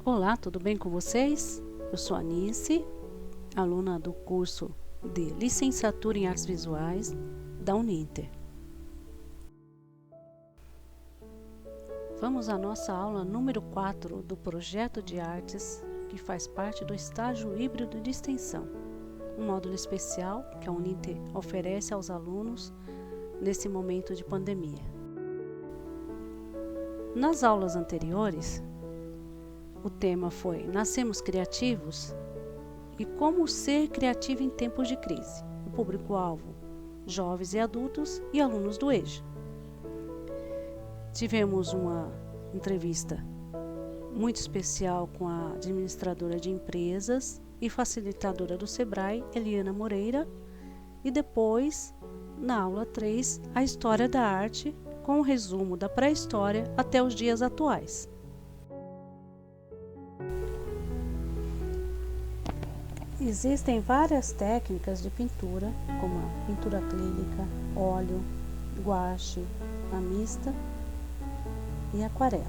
Olá, tudo bem com vocês? Eu sou a Anice, aluna do curso de Licenciatura em Artes Visuais da Uninter. Vamos à nossa aula número 4 do projeto de artes, que faz parte do estágio híbrido de extensão, um módulo especial que a Uninter oferece aos alunos nesse momento de pandemia. Nas aulas anteriores, o tema foi Nascemos Criativos e como ser criativo em tempos de crise. O público-alvo, jovens e adultos e alunos do EJA. Tivemos uma entrevista muito especial com a administradora de empresas e facilitadora do Sebrae, Eliana Moreira, e depois, na aula 3, a história da arte, com um resumo da pré-história até os dias atuais. Existem várias técnicas de pintura, como a pintura acrílica, óleo, guache, a mista e aquarela.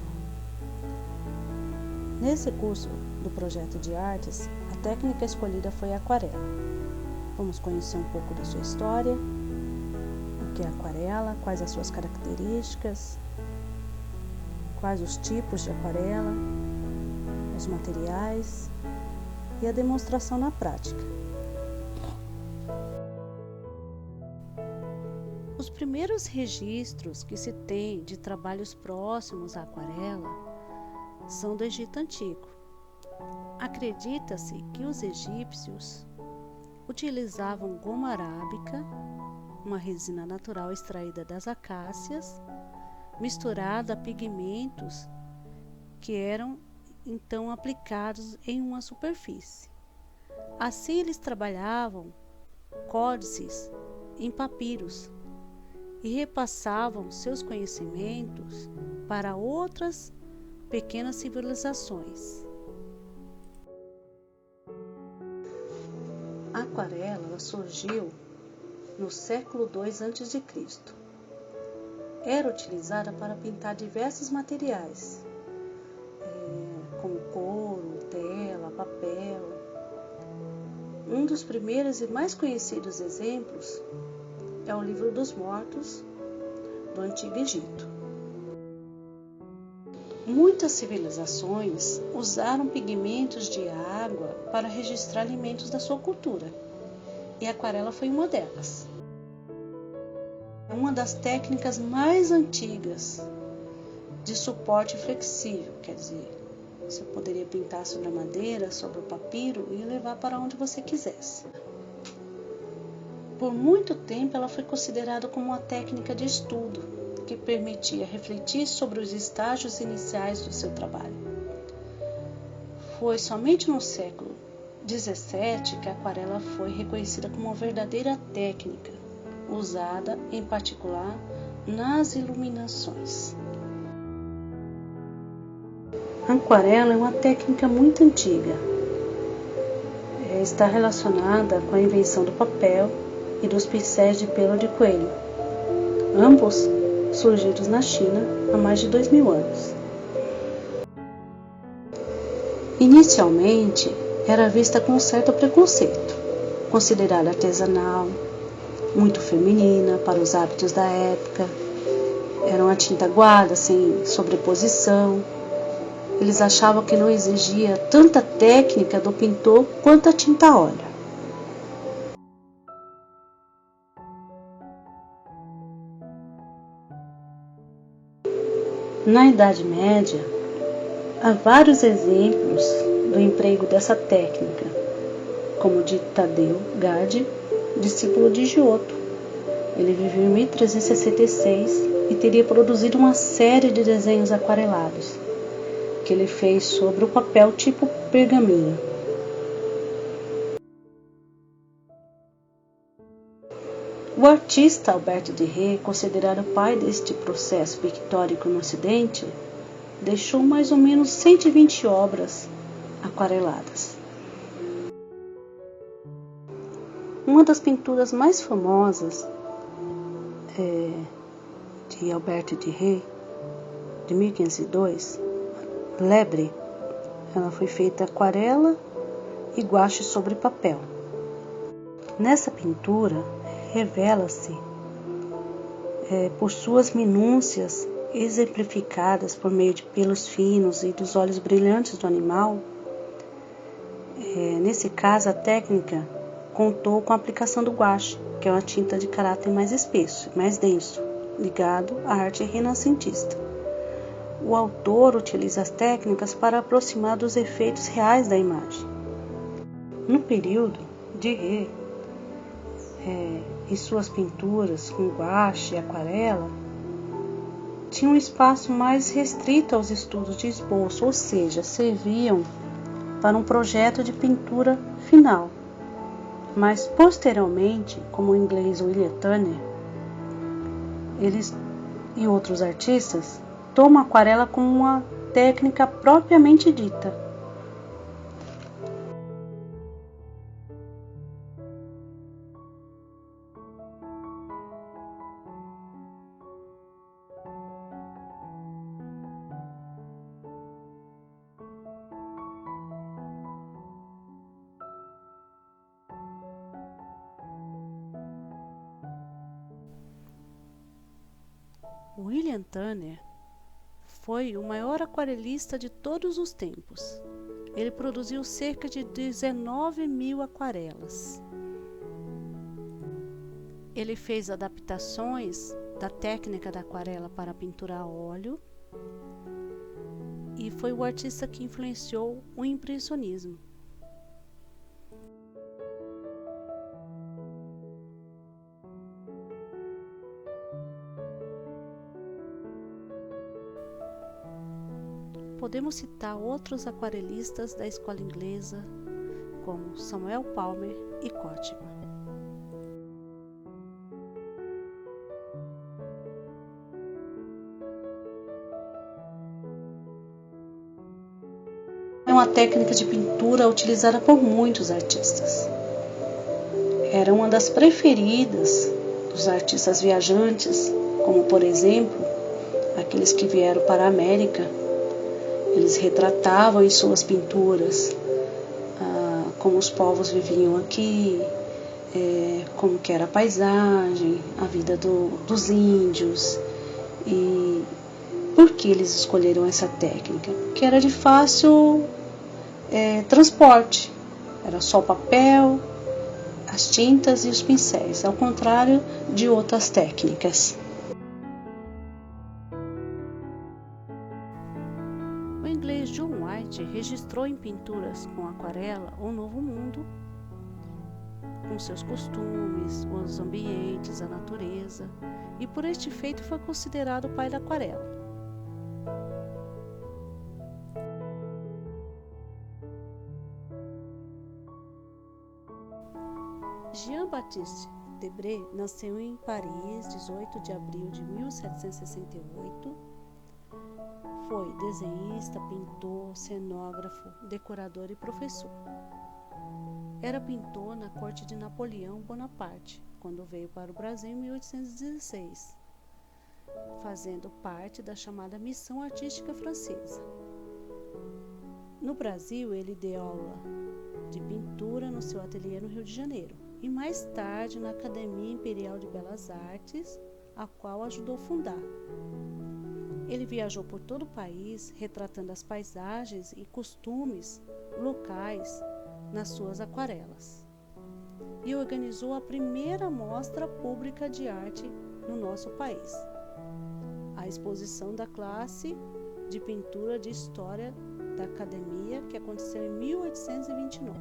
Nesse curso do projeto de artes, a técnica escolhida foi a aquarela. Vamos conhecer um pouco da sua história, o que é aquarela, quais as suas características, quais os tipos de aquarela, os materiais e a demonstração na prática. Os primeiros registros que se tem de trabalhos próximos à aquarela são do Egito Antigo. Acredita-se que os egípcios utilizavam goma arábica, uma resina natural extraída das acácias, misturada a pigmentos que eram então aplicados em uma superfície. Assim eles trabalhavam códices em papiros e repassavam seus conhecimentos para outras pequenas civilizações. A aquarela surgiu no século II a.C. Era utilizada para pintar diversos materiais, como couro, tela, papel. Um dos primeiros e mais conhecidos exemplos é o Livro dos Mortos, do Antigo Egito. Muitas civilizações usaram pigmentos de água para registrar alimentos da sua cultura, e a aquarela foi uma delas. É uma das técnicas mais antigas de suporte flexível, quer dizer, você poderia pintar sobre a madeira, sobre o papiro e levar para onde você quisesse. Por muito tempo ela foi considerada como uma técnica de estudo que permitia refletir sobre os estágios iniciais do seu trabalho. Foi somente no século XVII que a aquarela foi reconhecida como uma verdadeira técnica, usada em particular nas iluminações. A aquarela é uma técnica muito antiga. Está relacionada com a invenção do papel e dos pincéis de pelo de coelho, ambos surgidos na China há mais de 2000 anos. Inicialmente, era vista com um certo preconceito, considerada artesanal, muito feminina para os hábitos da época. Era uma tinta aguada, sem sobreposição. Eles achavam que não exigia tanta técnica do pintor quanto a tinta a óleo. Na Idade Média, há vários exemplos do emprego dessa técnica, como o de Tadeu Gaddi, discípulo de Giotto. Ele viveu em 1366 e teria produzido uma série de desenhos aquarelados, que ele fez sobre o papel tipo pergaminho. O artista Alberto de Ré, considerado o pai deste processo pictórico no Ocidente, deixou mais ou menos 120 obras aquareladas. Uma das pinturas mais famosas de Alberto de Ré, de 1502, Lebre, Ela foi feita aquarela e guache sobre papel. Nessa pintura, revela-se por suas minúcias exemplificadas por meio de pelos finos e dos olhos brilhantes do animal. Nesse caso, a técnica contou com a aplicação do guache, que é uma tinta de caráter mais espesso, mais denso, ligado à arte renascentista. O autor utiliza as técnicas para aproximar dos efeitos reais da imagem. No período, Durer, em suas pinturas com guache e aquarela, tinha um espaço mais restrito aos estudos de esboço, ou seja, serviam para um projeto de pintura final. Mas posteriormente, como o inglês William Turner, eles e outros artistas tomam a aquarela como uma técnica propriamente dita. William Turner foi o maior aquarelista de todos os tempos. Ele produziu cerca de 19.000 aquarelas. Ele fez adaptações da técnica da aquarela para a pintura a óleo e foi o artista que influenciou o impressionismo. Podemos citar outros aquarelistas da escola inglesa, como Samuel Palmer e Cotman. É uma técnica de pintura utilizada por muitos artistas. Era uma das preferidas dos artistas viajantes, como por exemplo, aqueles que vieram para a América. Eles retratavam em suas pinturas como os povos viviam aqui, como que era a paisagem, a vida dos índios. E por que eles escolheram essa técnica? Porque era de fácil transporte. Era só o papel, as tintas e os pincéis, ao contrário de outras técnicas. O inglês John White registrou em pinturas com aquarela o Novo Mundo, com seus costumes, os ambientes, a natureza, e por este feito foi considerado o pai da aquarela. Jean-Baptiste Debré nasceu em Paris, 18 de abril de 1768. Foi desenhista, pintor, cenógrafo, decorador e professor. Era pintor na corte de Napoleão Bonaparte, quando veio para o Brasil em 1816, fazendo parte da chamada Missão Artística Francesa. No Brasil, ele deu aula de pintura no seu ateliê no Rio de Janeiro e mais tarde na Academia Imperial de Belas Artes, a qual ajudou a fundar. Ele viajou por todo o país, retratando as paisagens e costumes locais nas suas aquarelas. E organizou a primeira mostra pública de arte no nosso país, a exposição da classe de pintura de história da Academia, que aconteceu em 1829.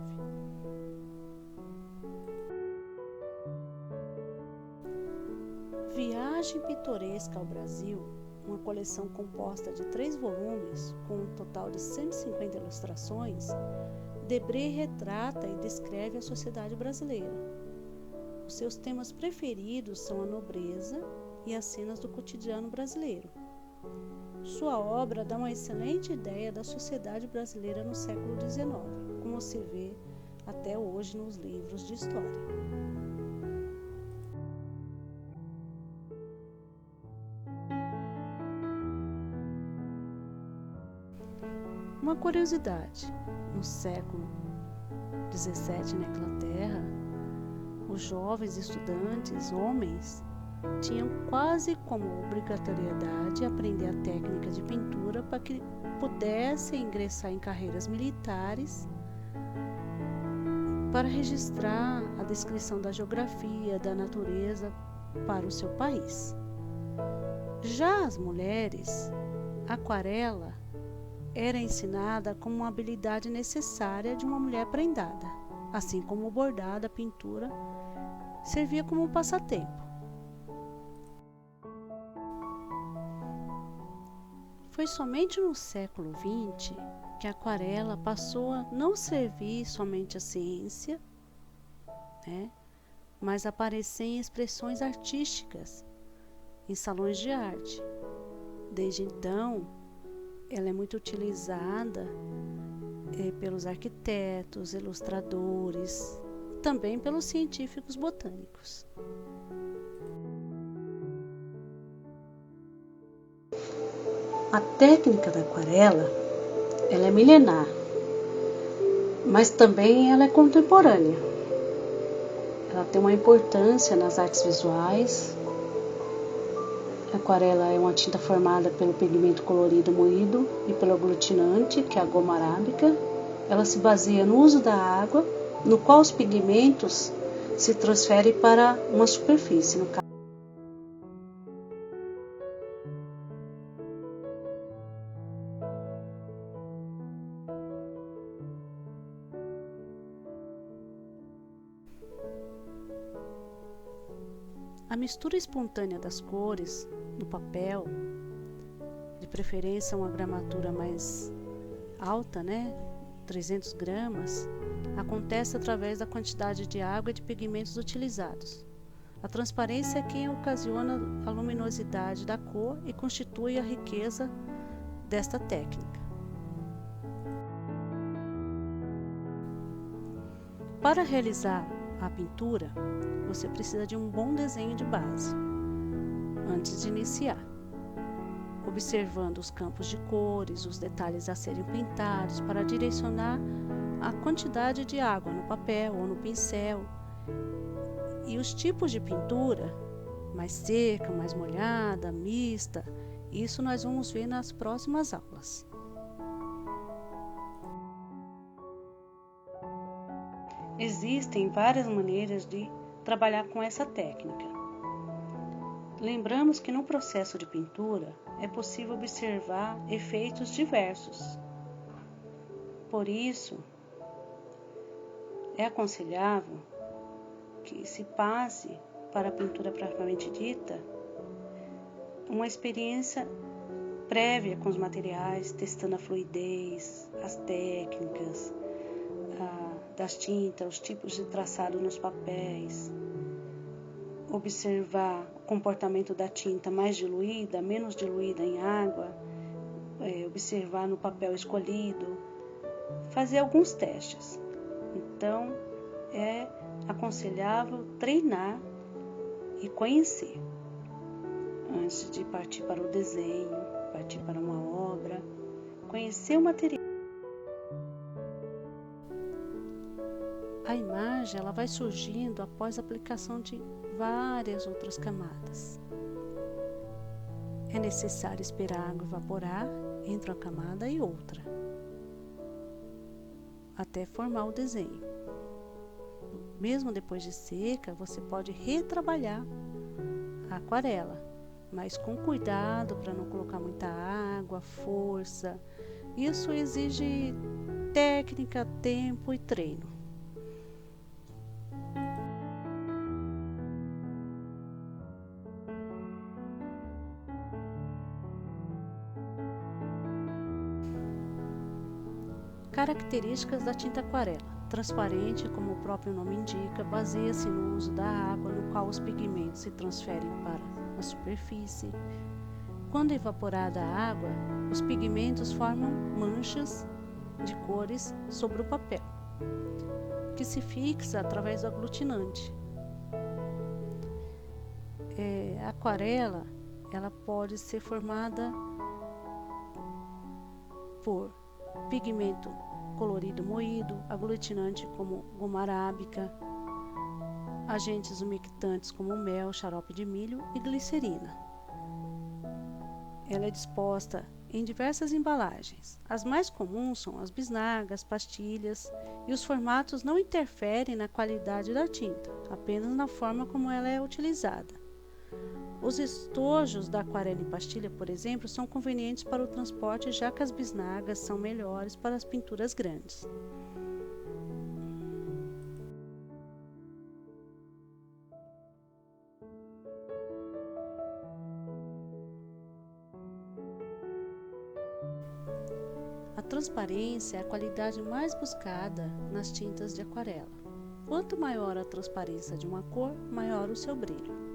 Viagem Pitoresca ao Brasil, uma coleção composta de 3 volumes, com um total de 150 ilustrações, Debré retrata e descreve a sociedade brasileira. Os seus temas preferidos são a nobreza e as cenas do cotidiano brasileiro. Sua obra dá uma excelente ideia da sociedade brasileira no século XIX, como se vê até hoje nos livros de história. Uma curiosidade, no século XVII na Inglaterra, os jovens estudantes, homens, tinham quase como obrigatoriedade aprender a técnica de pintura para que pudessem ingressar em carreiras militares para registrar a descrição da geografia, da natureza para o seu país. Já as mulheres, a aquarela era ensinada como uma habilidade necessária de uma mulher prendada, assim como o bordado, a pintura, servia como um passatempo. Foi somente no século XX que a aquarela passou a não servir somente à ciência, mas a aparecer em expressões artísticas, em salões de arte. Desde então, ela é muito utilizada pelos arquitetos, ilustradores, também pelos científicos botânicos. A técnica da aquarela, ela é milenar, mas também ela é contemporânea. Ela tem uma importância nas artes visuais. A aquarela é uma tinta formada pelo pigmento colorido moído e pelo aglutinante, que é a goma arábica. Ela se baseia no uso da água, no qual os pigmentos se transferem para uma superfície, no caso. A mistura espontânea das cores no papel, de preferência uma gramatura mais alta, 300 gramas, acontece através da quantidade de água e de pigmentos utilizados. A transparência é quem ocasiona a luminosidade da cor e constitui a riqueza desta técnica. Para realizar a pintura, você precisa de um bom desenho de base antes de iniciar, observando os campos de cores, os detalhes a serem pintados para direcionar a quantidade de água no papel ou no pincel e os tipos de pintura, mais seca, mais molhada, mista. Isso nós vamos ver nas próximas aulas. Existem várias maneiras de trabalhar com essa técnica. Lembramos que no processo de pintura é possível observar efeitos diversos. Por isso, é aconselhável que se passe para a pintura propriamente dita uma experiência prévia com os materiais, testando a fluidez, as técnicas das tintas, os tipos de traçado nos papéis, observar o comportamento da tinta mais diluída, menos diluída em água, observar no papel escolhido, fazer alguns testes. Então, é aconselhável treinar e conhecer antes de partir para o desenho, partir para uma obra, conhecer o material. A imagem ela vai surgindo após a aplicação de várias outras camadas. É necessário esperar a água evaporar entre uma camada e outra, até formar o desenho. Mesmo depois de seca, você pode retrabalhar a aquarela, mas com cuidado para não colocar muita água, força. Isso exige técnica, tempo e treino. Características da tinta aquarela. Transparente, como o próprio nome indica, baseia-se no uso da água, no qual os pigmentos se transferem para a superfície. Quando evaporada a água, os pigmentos formam manchas de cores sobre o papel, que se fixa através do aglutinante. A aquarela ela pode ser formada por pigmento colorido moído, aglutinante como goma arábica, agentes umectantes como mel, xarope de milho e glicerina. Ela é disposta em diversas embalagens. As mais comuns são as bisnagas, pastilhas, e os formatos não interferem na qualidade da tinta, apenas na forma como ela é utilizada. Os estojos da aquarela em pastilha, por exemplo, são convenientes para o transporte, já que as bisnagas são melhores para as pinturas grandes. A transparência é a qualidade mais buscada nas tintas de aquarela. Quanto maior a transparência de uma cor, maior o seu brilho.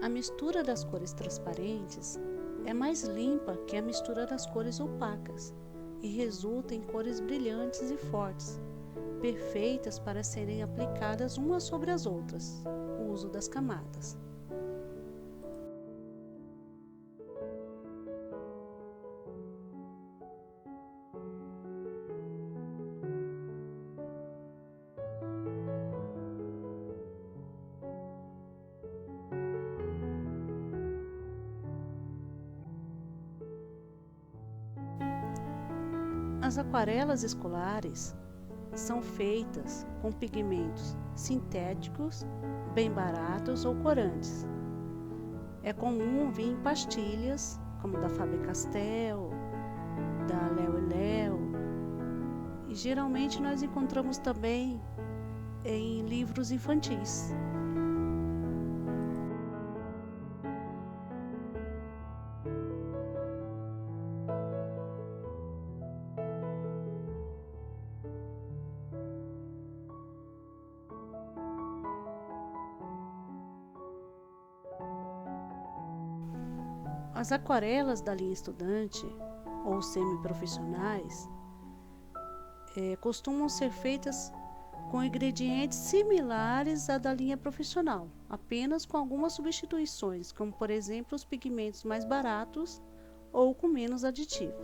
A mistura das cores transparentes é mais limpa que a mistura das cores opacas e resulta em cores brilhantes e fortes, perfeitas para serem aplicadas umas sobre as outras. O uso das camadas. As aquarelas escolares são feitas com pigmentos sintéticos, bem baratos ou corantes. É comum vir em pastilhas, como da Faber-Castell, da Léo e Léo, e geralmente nós encontramos também em livros infantis. As aquarelas da linha estudante ou semiprofissionais costumam ser feitas com ingredientes similares à da linha profissional, apenas com algumas substituições, como por exemplo os pigmentos mais baratos ou com menos aditivo.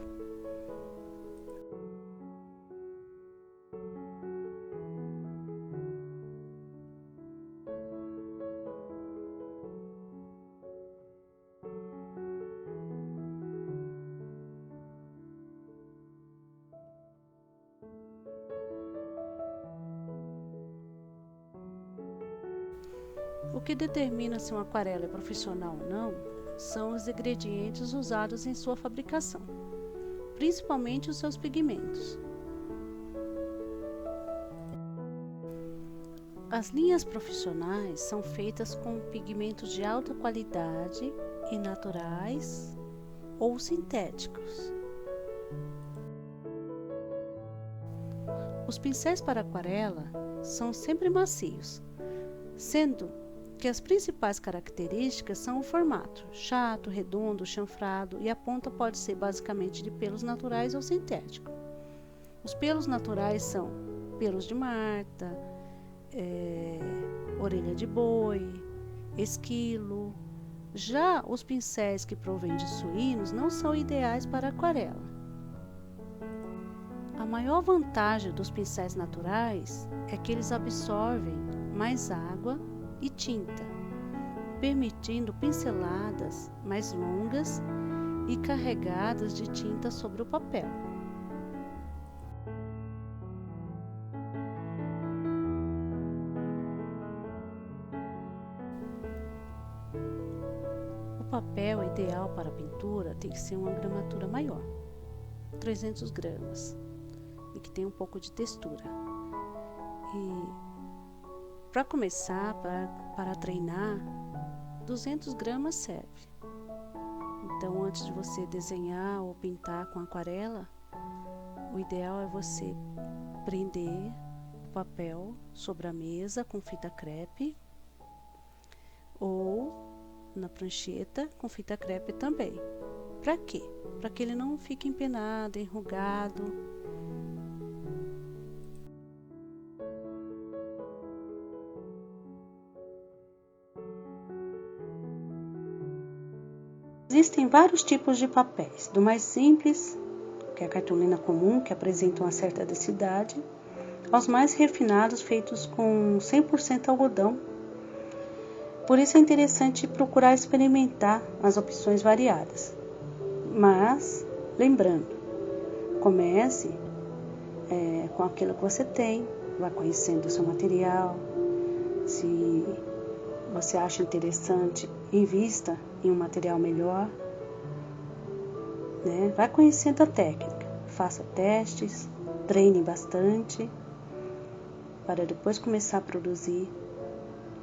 O que determina se uma aquarela é profissional ou não são os ingredientes usados em sua fabricação, principalmente os seus pigmentos. As linhas profissionais são feitas com pigmentos de alta qualidade e naturais ou sintéticos. Os pincéis para aquarela são sempre macios, sendo que as principais características são o formato, chato, redondo, chanfrado, e a ponta pode ser basicamente de pelos naturais ou sintético. Os pelos naturais são pelos de marta, orelha de boi, esquilo. Já os pincéis que provêm de suínos não são ideais para aquarela. A maior vantagem dos pincéis naturais é que eles absorvem mais água e tinta, permitindo pinceladas mais longas e carregadas de tinta sobre o papel. O papel ideal para a pintura tem que ser uma gramatura maior, 300 gramas, e que tenha um pouco de textura. E para começar, para treinar, 200 gramas serve. Então, antes de você desenhar ou pintar com aquarela, o ideal é você prender o papel sobre a mesa com fita crepe ou na prancheta com fita crepe também. Para quê? Para que ele não fique empenado, enrugado. Existem vários tipos de papéis, do mais simples, que é a cartolina comum, que apresenta uma certa densidade, aos mais refinados, feitos com 100% algodão. Por isso é interessante procurar experimentar as opções variadas. Mas, lembrando, comece com aquilo que você tem, vá conhecendo o seu material. Se você acha interessante, invista em um material melhor. Vai conhecendo a técnica, faça testes, treine bastante, para depois começar a produzir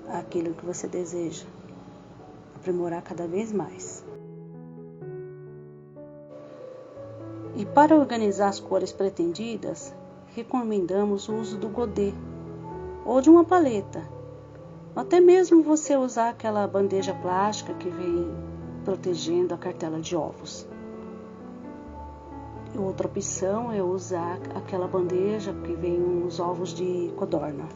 aquilo que você deseja, aprimorar cada vez mais. E para organizar as cores pretendidas, recomendamos o uso do godê ou de uma paleta, ou até mesmo você usar aquela bandeja plástica que vem protegendo a cartela de ovos. Outra opção é usar aquela bandeja que vem os ovos de codorna.